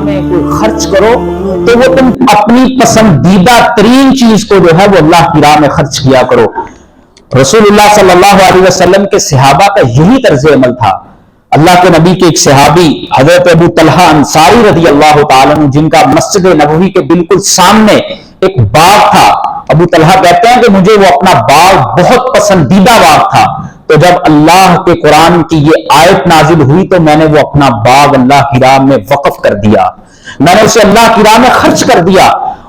میں کوئی خرچ کرو تو وہ تم اپنی پسندیدہ ترین چیز کو جو ہے وہ اللہ کی راہ میں خرچ کیا کرو۔ رسول اللہ صلی اللہ علیہ وسلم کے صحابہ کا یہی طرز عمل تھا۔ اللہ کے نبی کے ایک صحابی حضرت ابو طلحہ انصاری رضی اللہ تعالیٰ عنہ، جن کا مسجد نبوی کے بالکل سامنے ایک باغ تھا، ابو طلحہ کہتے ہیں کہ مجھے وہ اپنا باغ بہت پسندیدہ باغ تھا، تو جب اللہ کے قرآن کی یہ آیت نازل ہوئی تو میں نے وہ اپنا باغ اللہ کی راہ میں وقف کر دیا، میں نے اسے اللہ کی راہ میں خرچ کر دیا۔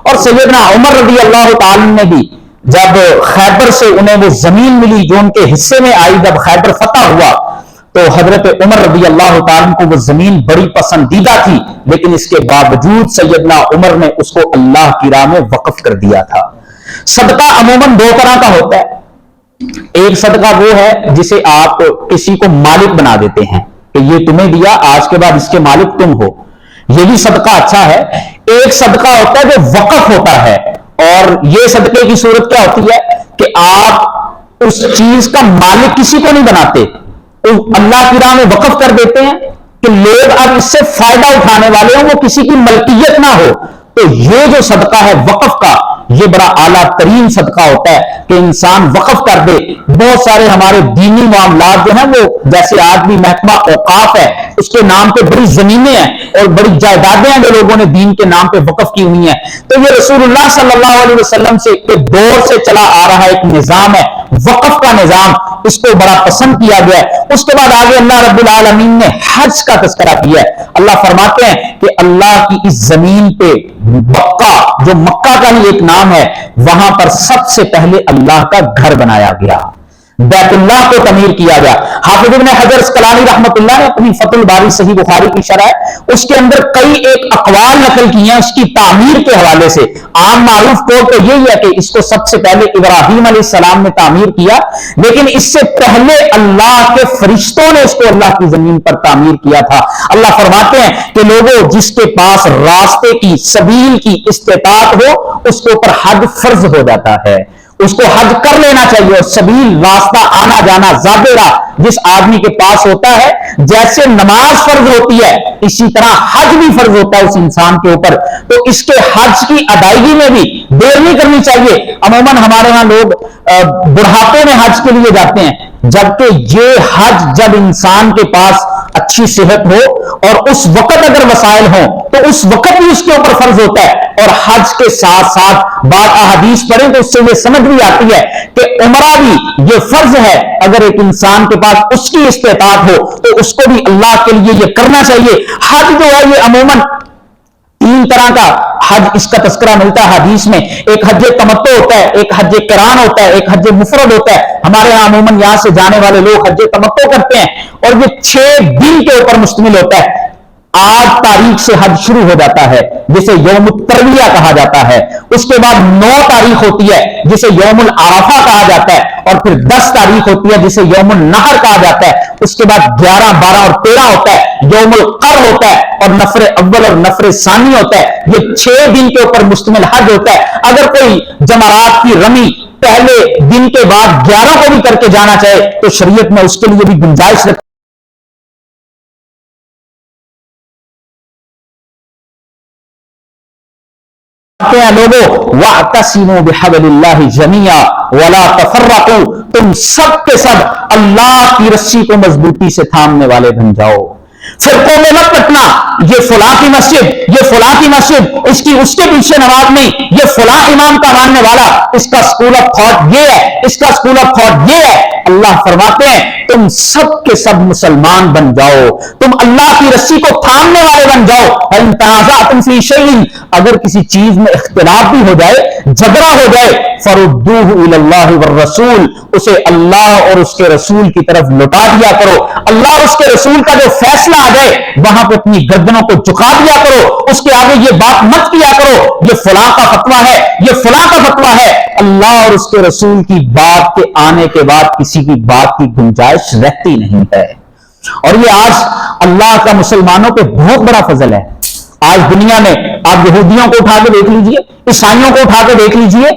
اور سیدنا عمر رضی اللہ تعالیٰ نے بھی جب خیبر سے انہیں وہ زمین ملی جو ان کے حصے میں آئی، جب خیبر فتح ہوا تو حضرت عمر رضی اللہ تعالیٰ کو وہ زمین بڑی پسندیدہ تھی، لیکن اس کے باوجود سیدنا عمر نے اس کو اللہ کی راہ میں وقف کر دیا تھا۔ صدقہ عموماً دو طرح کا ہوتا ہے، ایک صدقہ وہ ہے جسے آپ کسی کو مالک بنا دیتے ہیں کہ یہ تمہیں دیا، آج کے بعد اس کے مالک تم ہو، یہ بھی صدقہ اچھا ہے۔ ایک صدقہ ہوتا ہے جو وقف ہوتا ہے، اور یہ صدقے کی صورت کیا ہوتی ہے کہ آپ اس چیز کا مالک کسی کو نہیں بناتے، اللہ کی راہ میں وقف کر دیتے ہیں کہ لوگ اب اس سے فائدہ اٹھانے والے ہوں، وہ کسی کی ملکیت نہ ہو۔ تو یہ جو صدقہ ہے وقف کا، یہ بڑا اعلیٰ ترین صدقہ ہوتا ہے کہ انسان وقف کر دے۔ بہت سارے ہمارے دینی معاملات جو ہیں وہ، جیسے آج بھی محکمہ اوقاف ہے، اس کے نام پہ بڑی زمینیں ہیں اور بڑی جائیدادیں ہیں جو لوگوں نے دین کے نام پہ وقف کی ہوئی ہیں، تو یہ رسول اللہ صلی اللہ علیہ وسلم سے کے دور سے چلا آ رہا ایک نظام ہے، وقف کا نظام، اس کو بڑا پسند کیا گیا ہے۔ اس کے بعد آگے اللہ رب العالمین نے حج کا تذکرہ کیا ہے۔ اللہ فرماتے ہیں کہ اللہ کی اس زمین پہ مکہ، جو مکہ کا ہی ایک نام ہے، وہاں پر سب سے پہلے اللہ کا گھر بنایا گیا، بیت اللہ کو تعمیر کیا گیا۔ حافظ ابن حجر اسقلانی رحمۃ اللہ نے اپنی فتح الباری صحیح بخاری کی شرح اس کے اندر کئی ایک اقوال نقل کیے ہیں اس کی تعمیر کے حوالے سے۔ عام معروف طور پہ یہی ہے کہ اس کو سب سے پہلے ابراہیم علیہ السلام نے تعمیر کیا، لیکن اس سے پہلے اللہ کے فرشتوں نے اس کو اللہ کی زمین پر تعمیر کیا تھا۔ اللہ فرماتے ہیں کہ لوگوں، جس کے پاس راستے کی، سبیل کی استطاعت ہو، اس کے اوپر حج فرض ہو جاتا ہے، اس کو حج کر لینا چاہیے۔ اور سبیل، راستہ، آنا جانا، ظاہرہ جس آدمی کے پاس ہوتا ہے، جیسے نماز فرض ہوتی ہے اسی طرح حج بھی فرض ہوتا ہے اس انسان کے اوپر، تو اس کے حج کی ادائیگی میں بھی دیر نہیں کرنی چاہیے۔ عموماً ہمارے ہاں لوگ بڑھاپے میں حج کے لیے جاتے ہیں، جبکہ یہ حج جب انسان کے پاس اچھی صحت ہو اور اس وقت اگر وسائل ہوں تو اس وقت بھی اس کے اوپر فرض ہوتا ہے۔ اور حج کے ساتھ ساتھ بعض احادیث پڑھیں تو اس سے یہ سمجھ بھی آتی ہے کہ عمرہ بھی یہ فرض ہے، اگر ایک انسان کے پاس اس کی استطاعت ہو تو اس کو بھی اللہ کے لیے یہ کرنا چاہیے۔ حج جو ہے یہ عموماً تین طرح کا حج، اس کا تذکرہ ملتا ہے حدیث میں۔ ایک حج تمتع ہوتا ہے، ایک حج قران ہوتا ہے، ایک حج مفرد ہوتا ہے۔ ہمارے ہاں عموماً یہاں سے جانے والے لوگ حج تمتع کرتے ہیں اور یہ 6 دن کے اوپر مشتمل ہوتا ہے۔ 8 تاریخ سے حج شروع ہو جاتا ہے جسے یوم الترویہ کہا جاتا ہے، اس کے بعد 9 تاریخ ہوتی ہے جسے یوم العرفہ کہا جاتا ہے، اور پھر 10 تاریخ ہوتی ہے جسے یوم النحر کہا جاتا ہے، اس کے بعد 11، 12 اور 13 ہوتا ہے، یوم القر ہوتا ہے، اور نفر اول اور نفر ثانی ہوتا ہے۔ یہ 6 دن کے اوپر مشتمل حج ہوتا ہے۔ اگر کوئی جمرات کی رمی پہلے دن کے بعد 11 کو بھی کر کے جانا چاہے تو شریعت میں اس کے لیے بھی گنجائش رکھتی ہیں۔ لوگوں، وَاعْتَصِمُوا بِحَبْلِ اللَّهِ جَمِيعًا وَلَا تَفَرَّقُوا، تم سب کے سب اللہ کی رسی کو مضبوطی سے تھامنے والے بن جاؤ، فرقوں میں مت بٹنا، یہ فلاں کی مسجد، یہ فلاں کی مسجد، اس کے پیچھے نماز نہیں، یہ فلاں امام کا ماننے والا، اس کا سکول آف تھاٹ یہ ہے، اس کا سکول آف تھاٹ یہ ہے۔ اللہ فرماتے ہیں تم سب کے سب مسلمان بن جاؤ، تم اللہ کی رسی کو تھامنے والے بن جاؤ۔ فَإِن تَنَازَعْتُمْ فِي شَيْءٍ، اگر کسی چیز میں اختلاف بھی ہو جائے، جھگڑا ہو جائے، فَرُدُّوهُ إِلَى اللَّهِ وَالرَّسُولِ، اسے اللہ اور اس کے رسول کی طرف لوٹا دیا کرو۔ اللہ اور اس کے رسول کا جو فیصلہ آ جائے وہاں پہ اپنی گردنوں کو جھکا دیا کرو، اس کے آگے یہ بات مت کیا کرو یہ فلاں کا فتویٰ ہے، یہ فلاں کا فتویٰ ہے۔ اللہ اور اس کے رسول کی بات کے آنے کے بعد کسی کی بات کی گنجائش رہتی نہیں ہے۔ اور یہ آج اللہ کا مسلمانوں پہ بہت بڑا فضل ہے۔ آج دنیا میں آپ یہودیوں کو اٹھا کے دیکھ لیجئے، عیسائیوں کو اٹھا کے دیکھ لیجئے،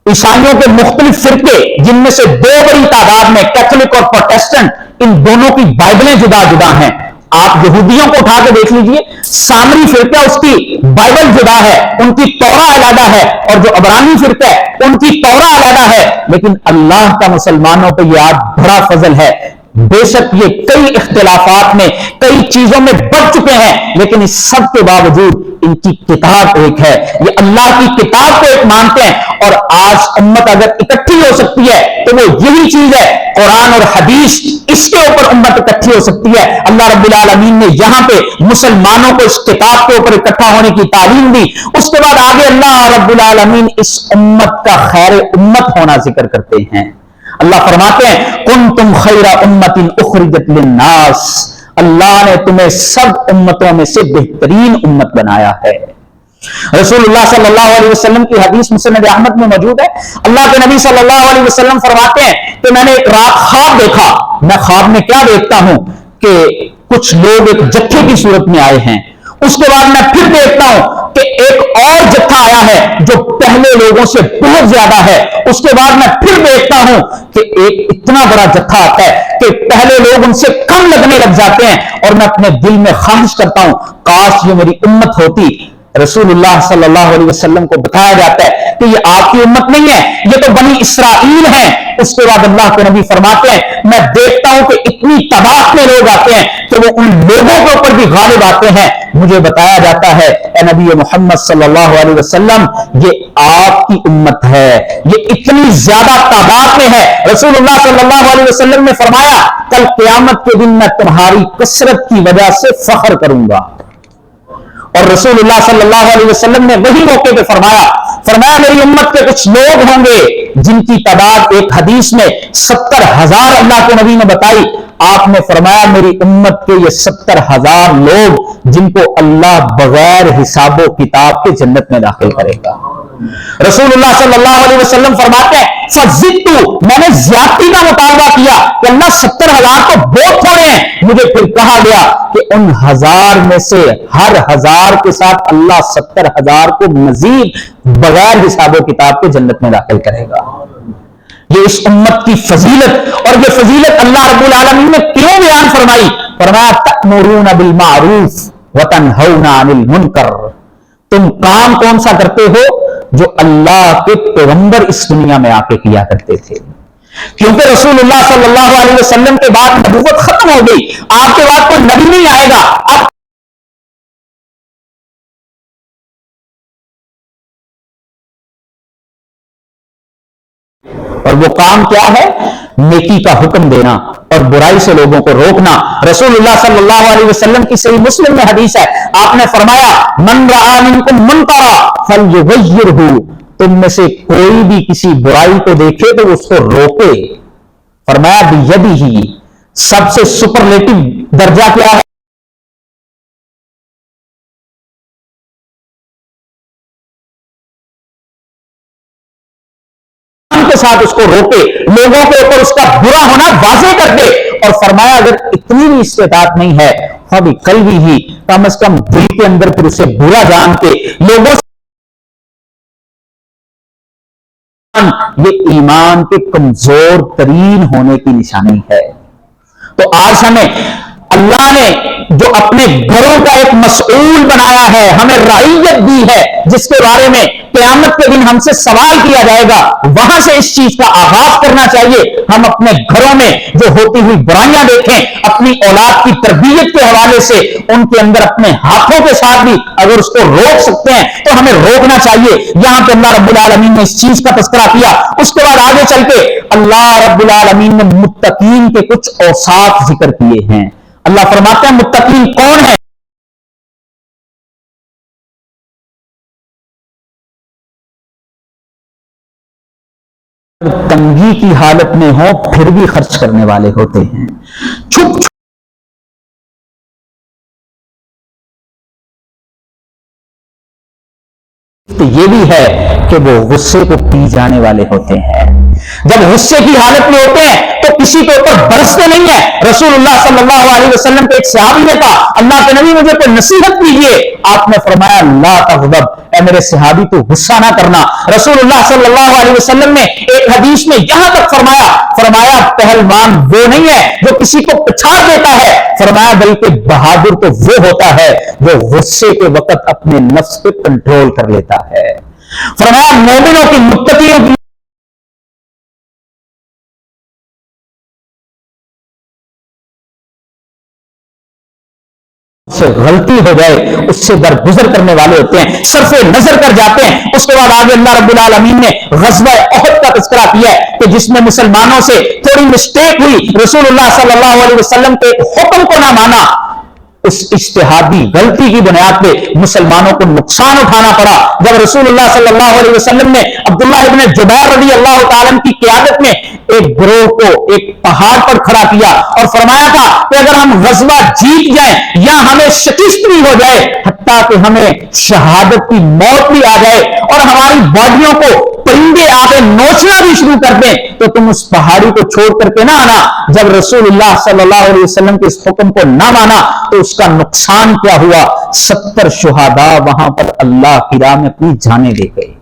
عیسائیوں کے مختلف فرقے جن میں سے 2 بڑی تعداد میں کیتھولک اور پروٹسٹنٹ، ان دونوں کی بائبلیں جدا جدا ہیں۔ آپ آپ یہودیوں کو اٹھا کے دیکھ لیجئے، سامری فرقہ اس کی بائبل جدا ہے، ان کی تورا علیحدہ ہے، اور جو عبرانی فرقہ ہے ان کی تورا علیحدہ ہے، لیکن اللہ کا مسلمانوں پہ یہ آج بڑا فضل ہے، بے شک یہ کئی اختلافات میں کئی چیزوں میں بڑھ چکے ہیں، لیکن اس سب کے باوجود ان کی کتاب ایک ہے، یہ اللہ کی کتاب کو ایک مانتے ہیں، اور آج امت اگر اکٹھی ہو سکتی ہے تو وہ یہی چیز ہے، قرآن اور حدیث، اس کے اوپر امت اکٹھی ہو سکتی ہے۔ اللہ رب العالمین نے یہاں پہ مسلمانوں کو اس کتاب کے اوپر اکٹھا ہونے کی تعلیم دی، اس کے بعد آگے اللہ رب العالمین اس امت کا خیر امت ہونا ذکر کرتے ہیں۔ اللہ فرماتے ہیں کنتم خیر امت اخرجت للناس، اللہ نے تمہیں سب امتوں میں سے بہترین امت بنایا ہے۔ رسول اللہ صلی اللہ علیہ وسلم کی حدیث مسند احمد میں موجود ہے، اللہ کے نبی صلی اللہ علیہ وسلم فرماتے ہیں کہ میں نے ایک رات خواب دیکھا، میں خواب میں کیا دیکھتا ہوں کہ کچھ لوگ ایک جتھے کی صورت میں آئے ہیں، اس کے بعد میں پھر دیکھتا ہوں کہ ایک اور جتھا آیا ہے جو پہلے لوگوں سے بہت زیادہ ہے، اس کے بعد میں پھر دیکھتا ہوں کہ ایک اتنا بڑا جتھا آتا ہے کہ پہلے لوگ ان سے کم لگنے لگ جاتے ہیں، اور میں اپنے دل میں خواہش کرتا ہوں کاش یہ میری امت ہوتی۔ رسول اللہ صلی اللہ علیہ وسلم کو بتایا جاتا ہے کہ یہ آپ کی امت نہیں ہے، یہ تو بنی اسرائیل ہیں۔ اس کے بعد اللہ کے نبی فرماتے ہیں میں دیکھتا ہوں کہ اتنی تعداد میں لوگ آتے ہیں کہ وہ ان لوگوں کے اوپر بھی غالب آتے ہیں، مجھے بتایا جاتا ہے اے نبی محمد صلی اللہ علیہ وسلم یہ آپ کی امت ہے، یہ اتنی زیادہ تعداد میں ہے۔ رسول اللہ صلی اللہ علیہ وسلم نے فرمایا کل قیامت کے دن میں تمہاری کثرت کی وجہ سے فخر کروں گا، اور رسول اللہ صلی اللہ علیہ وسلم نے وہی موقع پہ فرمایا میری امت کے کچھ لوگ ہوں گے جن کی تعداد ایک حدیث میں 70,000 اللہ کے نبی نے بتائی، آپ نے فرمایا میری امت کے یہ 70,000 لوگ جن کو اللہ بغیر حساب و کتاب کے جنت میں داخل کرے گا۔ رسول اللہ صلی اللہ علیہ وسلم فرماتے ہیں فزدت، میں نے زیادتی کا مطالبہ کیا کہ اللہ 70,000 تو بہت تھوڑے ہیں، مجھے پھر کہا گیا کہ ان 1000 میں سے ہر 1000 کے ساتھ اللہ 70,000 کو مزید بغیر حساب و کتاب کے جنت میں داخل کرے گا۔ یہ اس امت کی فضیلت، اور یہ فضیلت اللہ رب العالمین نے کیوں بیان فرمائی؟ فرمایا تأمرون بالمعروف وتنہون عن المنکر، تم کام کون سا کرتے ہو جو اللہ کے پیغمبر اس دنیا میں آ کے کیا کرتے تھے، کیونکہ رسول اللہ صلی اللہ علیہ وسلم کے بعد نبوت ختم ہو گئی، آپ کے بعد کوئی نبی نہیں آئے گا۔ اب اور وہ کام کیا ہے؟ نیکی کا حکم دینا اور برائی سے لوگوں کو روکنا۔ رسول اللہ صلی اللہ علیہ وسلم کی صحیح مسلم میں حدیث ہے، آپ نے فرمایا من رأى منکم منکرا فلیغیرہ، تم میں سے کوئی بھی کسی برائی کو دیکھے تو اس کو روکے۔ فرمایا بیدہ، سب سے سپرلیٹو درجہ کیا ہے؟ کے ساتھ اس کو روکے، لوگوں کے اوپر اس کا برا ہونا واضح کر دے، اور فرمایا اگر اتنی بھی استطاعت نہیں ہے ابھی کل بھی ہی کم از کم دل کے اندر پھر اسے برا جان کے لوگوں سے، یہ ایمان کے کمزور ترین ہونے کی نشانی ہے۔ تو آج ہمیں اللہ نے جو اپنے گھروں کا ایک مسئول بنایا ہے، ہمیں رعیت دی ہے جس کے بارے میں قیامت کے دن ہم سے سوال کیا جائے گا، وہاں سے اس چیز کا آغاز کرنا چاہیے۔ ہم اپنے گھروں میں جو ہوتی ہوئی برائیاں دیکھیں، اپنی اولاد کی تربیت کے حوالے سے ان کے اندر اپنے ہاتھوں کے ساتھ بھی اگر اس کو روک سکتے ہیں تو ہمیں روکنا چاہیے۔ یہاں پہ اللہ رب العالمین نے اس چیز کا تذکرہ کیا، اس کے بعد آگے چل کے اللہ رب العالمین نے متقین کے کچھ اوصاف ذکر کیے ہیں۔ اللہ فرماتے ہیں متقین کون ہیں؟ تنگی کی حالت میں ہو پھر بھی خرچ کرنے والے ہوتے ہیں، چھپ تو یہ بھی ہے کہ وہ غصے کو پی جانے والے ہوتے ہیں، جب غصے کی حالت میں ہوتے ہیں تو کسی کے اوپر برستے نہیں ہیں۔ رسول اللہ صلی اللہ علیہ وسلم کے ایک صحابی نے کہا اللہ کے نبی مجھے کوئی نصیحت کیجیے، آپ نے فرمایا لا تغضب، اے میرے صحابی تو غصہ نہ کرنا. رسول اللہ صلی اللہ علیہ وسلم نے ایک حدیث میں یہاں تک فرمایا پہلوان وہ نہیں ہے جو کسی کو پچھاڑ دیتا ہے, فرمایا بلکہ بہادر تو وہ ہوتا ہے جو غصے کے وقت اپنے نفس پہ کنٹرول کر لیتا ہے. فرمایا مومنوں کی متقیوں کی سے غلطی ہو جائے اس سے درگزر کرنے والے ہوتے ہیں, صرف نظر کر جاتے ہیں. اس کے بعد آگے اللہ رب العالمین نے غزوہ احد کا تذکرہ کیا ہے کہ جس میں مسلمانوں سے تھوڑی مسٹیک ہوئی, رسول اللہ صلی اللہ علیہ وسلم کے حکم کو نہ مانا, اس اجتہادی غلطی کی بنیاد پہ مسلمانوں کو نقصان اٹھانا پڑا. جب رسول اللہ صلی اللہ علیہ وسلم نے عبداللہ ابن جبیر رضی اللہ تعالیٰ کی قیادت میں ایک گروہ کو ایک پہاڑ پر کھڑا کیا اور فرمایا تھا کہ اگر ہم غزوہ جیت جائیں یا ہمیں شکست بھی ہو جائے, حتیٰ کہ ہمیں شہادت کی موت بھی آ جائے اور ہماری باڈیوں کو پرندے آگے نوچنا بھی شروع کر دیں, تو تم اس پہاڑی کو چھوڑ کر کے نہ آنا. جب رسول اللہ صلی اللہ علیہ وسلم کے اس حکم کو نہ مانا تو اس کا نقصان کیا ہوا, 70 شہداء وہاں پر اللہ کی راہ میں اپنی جانیں دے گئے.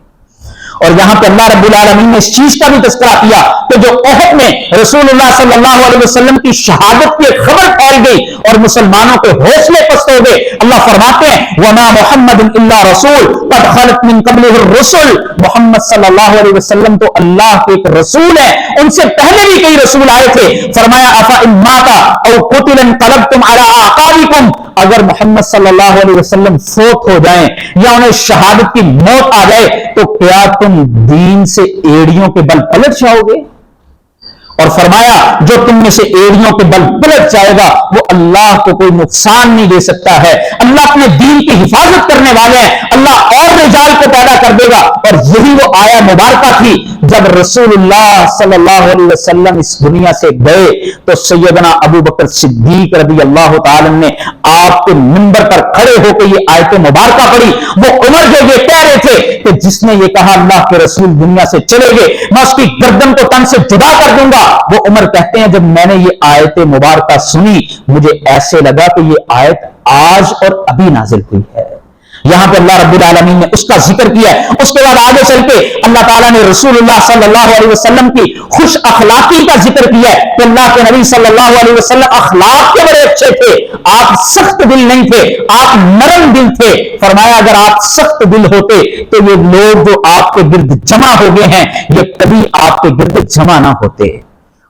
اور یہاں پہ اللہ رب العالمین نے اس چیز کا بھی تذکرہ کیا کہ جو احد میں رسول اللہ صلی اللہ علیہ وسلم کی شہادت کی خبر پھیل گئی اور مسلمانوں کے حوصلے پست ہو گئے, اللہ فرماتے ہیں وما محمد الا رسول قد خلت من قبلہ الرسل, محمد صلی اللہ علیہ وسلم تو اللہ کے ایک رسول ہیں, ان سے پہلے بھی کئی رسول آئے تھے. فرمایا افا ان مات او قتل انقلبتم علی اعقابکم, اگر محمد صلی اللہ علیہ وسلم فوت ہو جائیں یا انہیں شہادت کی موت آ جائے تو کیا تم دین سے ایڑیوں کے بل پلٹ جاؤ گے؟ اور فرمایا جو تم میں سے ایڑیوں کے بل پلٹ جائے گا وہ اللہ کو کوئی نقصان نہیں دے سکتا ہے. اللہ اپنے دین کی حفاظت کرنے والے ہیں, اللہ اور رجال کو پیدا کر دے گا. اور یہی وہ آیا مبارکہ تھی جب رسول اللہ صلی اللہ علیہ وسلم اس دنیا سے گئے تو سیدنا ابو بکر صدیق رضی اللہ تعالی نے آپ کے منبر پر کھڑے ہو کے یہ آیت مبارکہ پڑھی. وہ عمر جو یہ کہہ رہے تھے کہ جس نے یہ کہا اللہ کے رسول دنیا سے چلے گئے میں اس کی گردن کو تن سے جدا کر دوں گا, وہ عمر کہتے ہیں جب میں نے یہ آیت مبارکہ سنی مجھے ایسے لگا کہ یہ آیت آج اور ابھی نازل ہوئی ہے. یہاں پہ اللہ رب العالمین نے اس کا ذکر کیا ہے. اس کے بعد آگے چل کے اللہ تعالیٰ نے رسول اللہ صلی اللہ علیہ وسلم کی خوش اخلاقی کا ذکر کیا ہے کہ اللہ کے نبی صلی اللہ علیہ وسلم اخلاق کے بڑے اچھے تھے, آپ سخت دل نہیں تھے, آپ نرم دل تھے. فرمایا اگر آپ سخت دل ہوتے تو یہ لوگ جو آپ کے گرد جمع ہو گئے ہیں یہ کبھی آپ کے گرد جمع نہ ہوتے.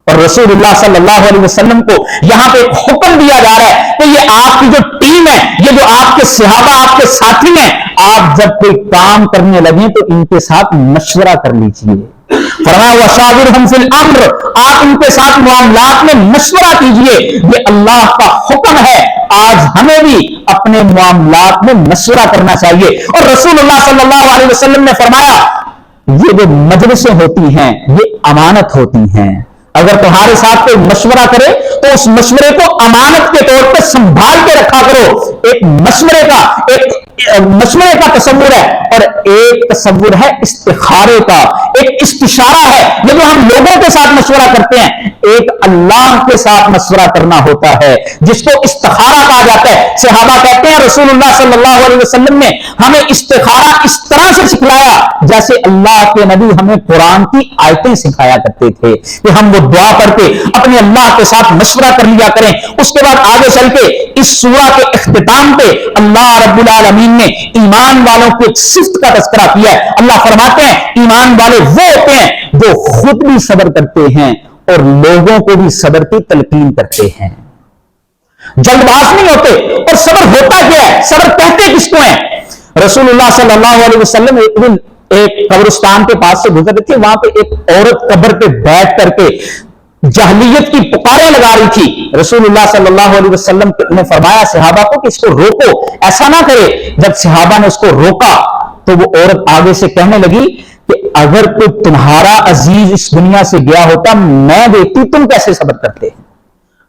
اور رسول اللہ صلی اللہ علیہ وسلم کو یہاں پہ ایک حکم دیا جا رہا ہے کہ یہ آپ کی جو ٹیم ہے, یہ جو آپ کے صحابہ آپ کے ساتھی ہیں, آپ جب کوئی کام کرنے لگیں تو ان کے ساتھ مشورہ کر لیجئے. فرمایا وشاورہم فی الامر, آپ ان کے ساتھ معاملات میں مشورہ کیجئے. یہ اللہ کا حکم ہے, آج ہمیں بھی اپنے معاملات میں مشورہ کرنا چاہیے. اور رسول اللہ صلی اللہ علیہ وسلم نے فرمایا یہ جو مجلسیں ہوتی ہیں یہ امانت ہوتی ہیں, اگر تمہارے ساتھ کوئی مشورہ کرے تو اس مشورے کو امانت کے طور پہ سنبھال کے رکھا کرو. ایک مشورے کا تصور ہے اور ایک تصور ہے استخارے کا, ایک استشارہ ہے یہ جو ہم لوگوں کے ساتھ مشورہ کرتے ہیں. ایک اللہ کے ساتھ مشورہ کرنا ہوتا ہے جس کو استخارہ کہا جاتا ہے. صحابہ کہتے ہیں رسول اللہ صلی اللہ علیہ وسلم نے ہمیں استخارہ اس طرح سے سکھلایا جیسے اللہ کے نبی ہمیں قرآن کی آیتیں سکھایا کرتے تھے کہ ہم وہ دعا کر کے اپنے اللہ کے ساتھ مشورہ کر لیا کریں. اس کے بعد آگے چل کے اس سورہ کے اختتام پہ اللہ رب العالمین نے ایمان والوں کی ایک صفت کا تذکرہ کیا ہے. اللہ فرماتے ہیں ایمان والے وہ ہوتے ہیں جو خود بھی صبر کرتے ہیں اور لوگوں کو بھی صبر کی تلقین کرتے ہیں, جلد باز نہیں ہوتے. اور صبر ہوتا کیا ہے, صبر کہتے کس کو ہیں؟ رسول اللہ صلی اللہ علیہ وسلم ایک دن ایک قبرستان کے پاس سے گزر رہے تھے, وہاں پہ ایک عورت قبر پہ بیٹھ کر کے جاہلیت کی پکاریں لگا رہی تھی. رسول اللہ صلی اللہ علیہ وسلم نے فرمایا صحابہ کو کہ اس کو روکو, ایسا نہ کرے. جب صحابہ نے اس کو روکا تو وہ عورت آگے سے کہنے لگی کہ اگر کوئی تمہارا عزیز اس دنیا سے گیا ہوتا میں دیکھتی تم کیسے صبر کرتے.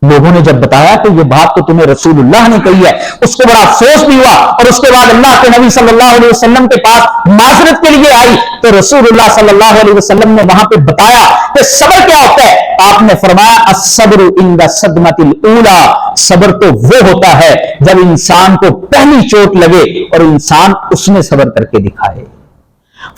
لوگوں نے جب بتایا کہ یہ بات تو تمہیں رسول اللہ نے کہی ہے، اس کو بڑا افسوس بھی ہوا، اور اس کے بعد اللہ کے نبی صلی اللہ علیہ وسلم کے پاس معذرت کے لیے آئی تو رسول اللہ صلی اللہ علیہ وسلم نے وہاں پہ بتایا کہ صبر کیا ہوتا ہے۔ آپ نے فرمایا الصبر عند الصدمۃ الاولی، صبر تو وہ ہوتا ہے جب انسان کو پہلی چوٹ لگے اور انسان اس میں صبر کر کے دکھائے۔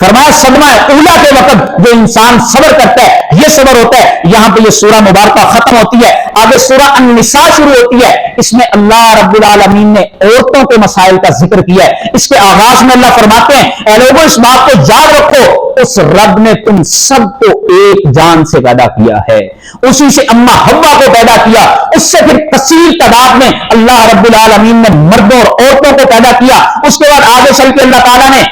فرمایا صدمہ اولا کے وقت جو انسان صبر کرتا ہے یہ صبر ہوتا ہے۔ یہاں پہ یہ سورہ مبارکہ ختم ہوتی ہے، آگے سورہ النساء شروع ہوتی ہے۔ اس میں اللہ رب العالمین نے عورتوں کے مسائل کا ذکر کیا ہے۔ اس کے آغاز میں اللہ فرماتے ہیں اے لوگوں اس بات کو یاد رکھو، اس رب نے تم سب کو ایک جان سے پیدا کیا ہے، اسی سے اماں حوا کو پیدا کیا، اس سے پھر کثیر تعداد میں اللہ رب العالمین نے مردوں اور عورتوں کو پیدا کیا۔ اس کے بعد آگے چل کے اللہ تعالیٰ نے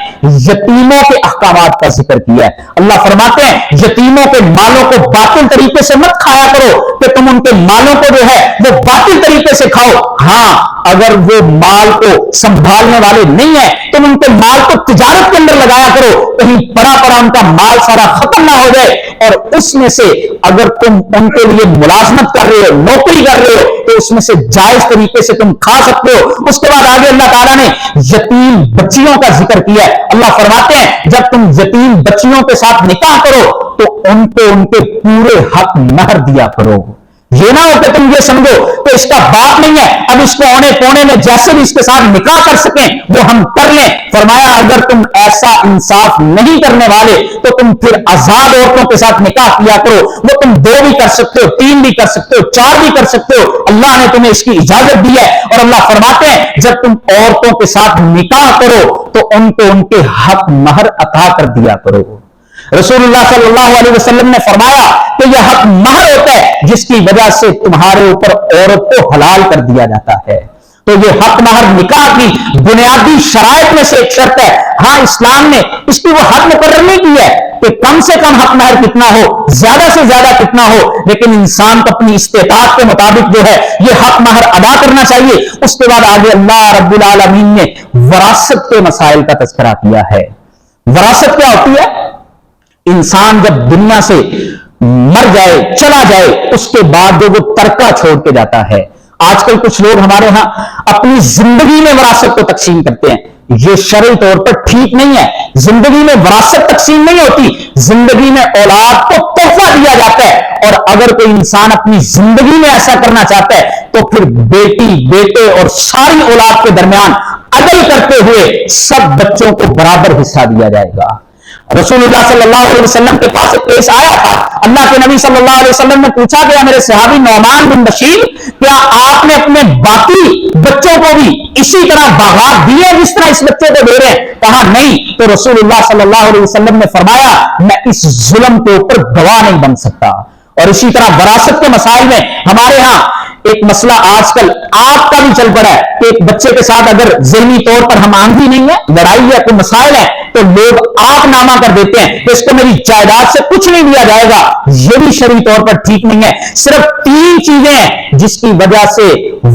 یتیموں کے احکامات کا ذکر کیا ہے۔ اللہ فرماتے ہیں یتیموں کے مالوں کو باطل طریقے سے مت کھایا کرو کہ تم ان کے مالوں کو جو ہے وہ باطل طریقے سے کھاؤ۔ ہاں اگر وہ مال کو سنبھالنے والے نہیں ہیں تم ان کے مال کو تجارت کے اندر لگایا کرو، کہیں پڑا پڑا ان کا مال سارا ختم نہ ہو جائے، اور اس میں سے اگر تم ان کے لیے ملازمت کر رہے ہو، نوکری کر رہے ہو، تو اس میں سے جائز طریقے سے تم کھا سکتے ہو۔ اس کے بعد آگے اللہ تعالیٰ نے یتیم بچیوں کا ذکر کیا ہے۔ اللہ فرماتے ہیں جب تم یتیم بچیوں کے ساتھ نکاح کرو تو ان کو ان کے پورے حق مہر دیا کرو۔ یہ نہ ہو کہ تم یہ سمجھو کہ اس کا باپ نہیں ہے، اب اس کو اونے پونے میں جیسے بھی اس کے ساتھ نکاح کر سکیں وہ ہم کر لیں۔ فرمایا اگر تم ایسا انصاف نہیں کرنے والے تو تم پھر آزاد عورتوں کے ساتھ نکاح کیا کرو، وہ تم 2 بھی کر سکتے ہو، 3 بھی کر سکتے ہو، 4 بھی کر سکتے ہو، اللہ نے تمہیں اس کی اجازت دی ہے۔ اور اللہ فرماتے ہیں جب تم عورتوں کے ساتھ نکاح کرو تو ان کو ان کے حق مہر عطا کر دیا کرو۔ رسول اللہ صلی اللہ علیہ وسلم نے فرمایا کہ یہ حق مہر ہوتا ہے جس کی وجہ سے تمہارے اوپر عورت کو حلال کر دیا جاتا ہے۔ تو یہ حق مہر نکاح کی بنیادی شرائط میں سے ایک شرط ہے۔ ہاں اسلام نے اس کی وہ حد مقرر نہیں کی ہے کہ کم سے کم حق مہر کتنا ہو، زیادہ سے زیادہ کتنا ہو، لیکن انسان کو اپنی استطاعت کے مطابق جو ہے یہ حق مہر ادا کرنا چاہیے۔ اس کے بعد آگے اللہ رب العالمین نے وراثت کے مسائل کا تذکرہ کیا ہے۔ وراثت کیا ہوتی ہے؟ انسان جب دنیا سے مر جائے، چلا جائے، اس کے بعد جو وہ ترکہ چھوڑ کے جاتا ہے۔ آج کل کچھ لوگ ہمارے ہاں اپنی زندگی میں وراثت کو تقسیم کرتے ہیں، یہ شرعی طور پر ٹھیک نہیں ہے۔ زندگی میں وراثت تقسیم نہیں ہوتی، زندگی میں اولاد کو تحفہ دیا جاتا ہے، اور اگر کوئی انسان اپنی زندگی میں ایسا کرنا چاہتا ہے تو پھر بیٹی، بیٹے اور ساری اولاد کے درمیان عدل کرتے ہوئے سب بچوں کو برابر حصہ دیا جائے گا۔ رسول اللہ صلی اللہ علیہ وسلم کے پاس ایک کیس آیا تھا، اللہ کے نبی صلی اللہ علیہ وسلم نے پوچھا کہ میرے صحابی نعمان بن بشیر کیا آپ نے اپنے باقی بچوں کو بھی اسی طرح باغات دیے جس طرح اس بچے کو دے رہے ہیں؟ کہا نہیں۔ تو رسول اللہ صلی اللہ علیہ وسلم نے فرمایا میں اس ظلم کے اوپر گواہ نہیں بن سکتا۔ اور اسی طرح وراثت کے مسائل میں ہمارے ہاں ایک مسئلہ آج کل آپ کا بھی چل پڑا ہے کہ ایک بچے کے ساتھ اگر ذہنی طور پر ہم آندھی نہیں ہے، لڑائی ہے، کوئی مسائل ہے، تو لوگ آپ نامہ کر دیتے ہیں کہ اس کو میری جائیداد سے کچھ نہیں دیا جائے گا۔ یہ بھی شرعی طور پر ٹھیک نہیں ہے۔ صرف 3 چیزیں ہیں جس کی وجہ سے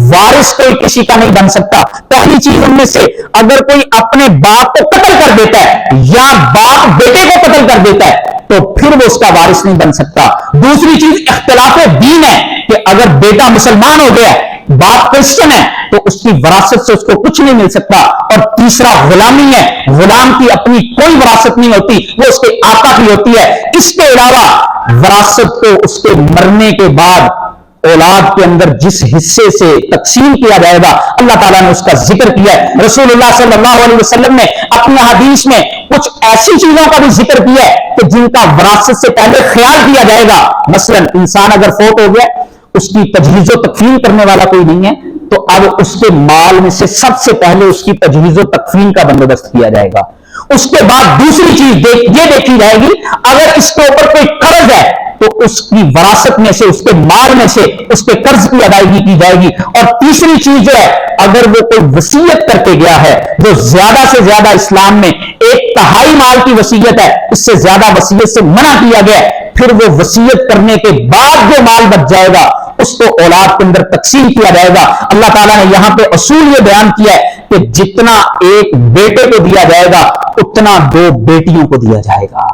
وارث کوئی کسی کا نہیں بن سکتا۔ پہلی چیز ان میں سے اگر کوئی اپنے باپ کو قتل کر دیتا ہے یا باپ بیٹے کو قتل کر دیتا ہے تو پھر وہ اس کا وارث نہیں بن سکتا۔ دوسری چیز اختلاف دین ہے کہ اگر بیٹا مسلمان ہو گیا، باپ کرسچن ہے، تو اس کی وراثت سے اس کو کچھ نہیں مل سکتا۔ اور تیسرا غلامی ہے، غلام کی اپنی کوئی وراثت نہیں ہوتی، وہ اس کے آقا کی ہوتی ہے۔ اس کے علاوہ وراثت کو اس کے مرنے کے بعد اولاد کے اندر جس حصے سے تقسیم کیا جائے گا اللہ تعالیٰ نے اس کا ذکر کیا ہے۔ رسول اللہ صلی اللہ علیہ وسلم نے اپنی حدیث میں کچھ ایسی چیزوں کا بھی ذکر کیا ہے کہ جن کا وراثت سے پہلے خیال کیا جائے گا۔ مثلا انسان اگر فوت ہو گیا، اس کی تجہیز و تکفین کرنے والا کوئی نہیں ہے، تو اب اس کے مال میں سے سب سے پہلے اس کی تجہیز و تکفین کا بندوبست کیا جائے گا۔ اس کے بعد دوسری چیز یہ دیکھی جائے گی اگر اس کے اوپر کوئی قرض ہے تو اس کی وراثت میں سے، اس کے مال میں سے اس کے قرض کی ادائیگی کی جائے گی۔ اور تیسری چیز جو ہے اگر وہ کوئی وصیت کر کے گیا ہے جو زیادہ سے زیادہ اسلام میں 1/3 مال کی وصیت ہے، اس سے زیادہ وصیت سے منع کیا گیا ہے، پھر وہ وصیت کرنے کے بعد جو مال بچ جائے گا اس کو اولاد کے اندر تقسیم کیا جائے گا۔ اللہ تعالیٰ نے یہاں پہ اصول یہ بیان کیا ہے کہ جتنا ایک بیٹے کو دیا جائے گا اتنا 2 بیٹیوں کو دیا جائے گا۔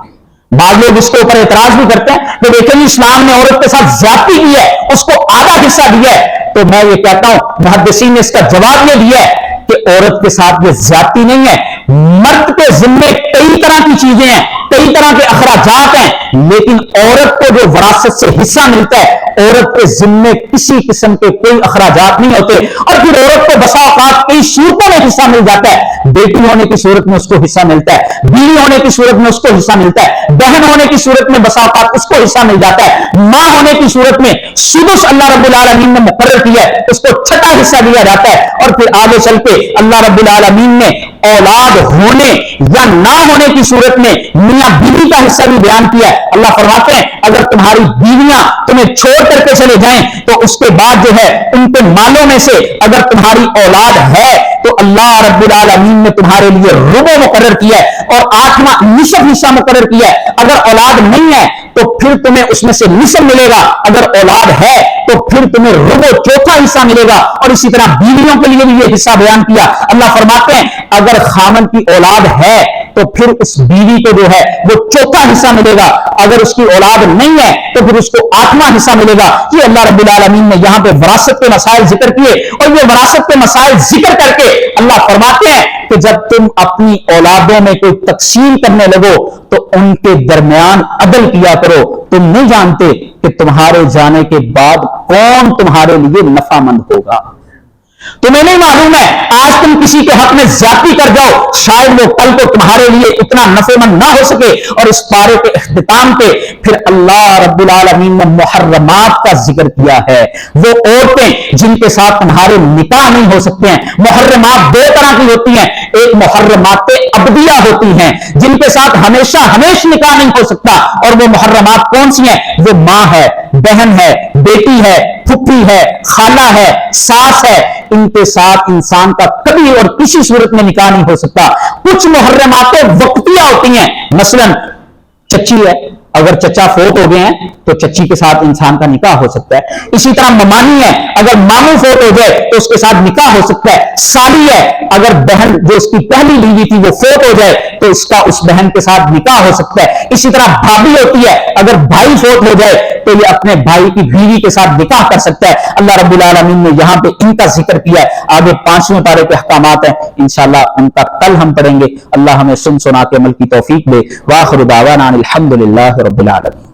بعض لوگ اس کے اوپر اعتراض بھی کرتے ہیں کہ دیکھیں جی اسلام نے عورت کے ساتھ زیادتی کی ہے، اس کو آدھا حصہ دیا ہے. تو میں یہ کہتا ہوں محدثین نے اس کا جواب یہ دیا ہے کہ عورت کے ساتھ یہ زیادتی نہیں ہے. مرد کے ذمے کئی طرح کی چیزیں ہیں، کئی طرح کے اخراجات ہیں، لیکن عورت کو جو وراثت سے حصہ ملتا ہے، عورت کے ذمے کسی قسم کے کوئی اخراجات نہیں ہوتے. اور پھر عورت کو بسا اوقات کئی صورتوں میں حصہ مل جاتا ہے. بیٹی ہونے کی صورت میں اس کو حصہ ملتا ہے، بیوی ہونے کی صورت میں اس کو حصہ ملتا ہے، بہن ہونے کی صورت میں بسا اوقات اس کو حصہ مل جاتا ہے، ماں ہونے کی صورت میں سدس اللہ رب العالمین نے مقرر کیا ہے، اس کو چھٹا حصہ دیا جاتا ہے. اور پھر آگے چل کے اللہ رب العالمین نے اولاد ہونے یا نہ ہونے کی صورت میں میاں بیوی کا حصہ بھی بیان کیا ہے. اللہ فرماتے ہیں اگر تمہاری بیویاں تمہیں چھوڑ کر کے چلے جائیں تو اس کے بعد جو ہے ان کے مالوں میں سے اگر تمہاری اولاد ہے تو اللہ رب العالمین نے تمہارے لیے ربع مقرر کیا ہے اور 8واں نصف حصہ مقرر کیا ہے. اگر اولاد نہیں ہے تو پھر تمہیں اس میں سے نصف ملے گا، اگر اولاد ہے تو پھر تمہیں ربع چوتھا حصہ ملے گا. اور اسی طرح بیویوں کے لیے بھی یہ حصہ بیان کیا. اللہ فرماتے ہیں اگر خامن کی اولاد ہے تو پھر اس بیوی کو جو ہے وہ چوتھا حصہ ملے گا، اگر اس کی اولاد نہیں ہے تو پھر اس کو 8واں حصہ ملے گا. یہ اللہ رب العالمین نے یہاں پہ وراثت کے مسائل ذکر کیے. اور یہ وراثت کے مسائل ذکر کر کے اللہ فرماتے ہیں کہ جب تم اپنی اولادوں میں کوئی تقسیم کرنے لگو تو ان کے درمیان عدل کیا کرو. تم نہیں جانتے کہ تمہارے جانے کے بعد کون تمہارے لیے نفع مند ہوگا. تمہیں نہیں معلوم ہے آج تم کسی کے حق میں زیادتی کر جاؤ، شاید وہ کل کو تمہارے لیے اتنا نفع مند نہ ہو سکے. اور اس پارے کے اختتام پہ پھر اللہ رب العالمین نے محرمات کا ذکر کیا ہے. وہ عورتیں جن کے ساتھ تمہارے نکاح نہیں ہو سکتے ہیں. محرمات دو طرح کی ہوتی ہیں، ایک محرمات ابدیہ ہوتی ہیں جن کے ساتھ ہمیشہ نکاح نہیں ہو سکتا. اور وہ محرمات کون سی ہیں؟ وہ ماں ہے، بہن ہے، بیٹی ہے، پھپھی ہے، خالہ ہے، ساس ہے. ان کے ساتھ انسان کا کبھی اور کسی صورت میں نکاح نہیں ہو سکتا. کچھ محرمات وقتیہ ہوتی ہیں، مثلا چچی ہے، اگر چچا فوت ہو گئے ہیں تو چچی کے ساتھ انسان کا نکاح ہو سکتا ہے. اسی طرح ممانی ہے، اگر ماموں فوت ہو جائے تو اس کے ساتھ نکاح ہو سکتا ہے. سالی ہے، اگر بہن جو اس کی پہلی بیوی تھی وہ فوت ہو جائے تو اس کا اس بہن کے ساتھ نکاح ہو سکتا ہے. اسی طرح بھابھی ہوتی ہے، اگر بھائی فوت ہو جائے تو یہ اپنے بھائی کی بیوی کے ساتھ نکاح کر سکتا ہے. اللہ رب العالمین نے یہاں پہ ان کا ذکر کیا ہے. آگے 5ویں پارے کے احکامات ہیں، انشاءاللہ ان کا کل ہم پڑھیں گے. اللہ ہمیں سن سنا کے عمل کی توفیق دے. وآخر دعوانا الحمدللہ رب العالمین.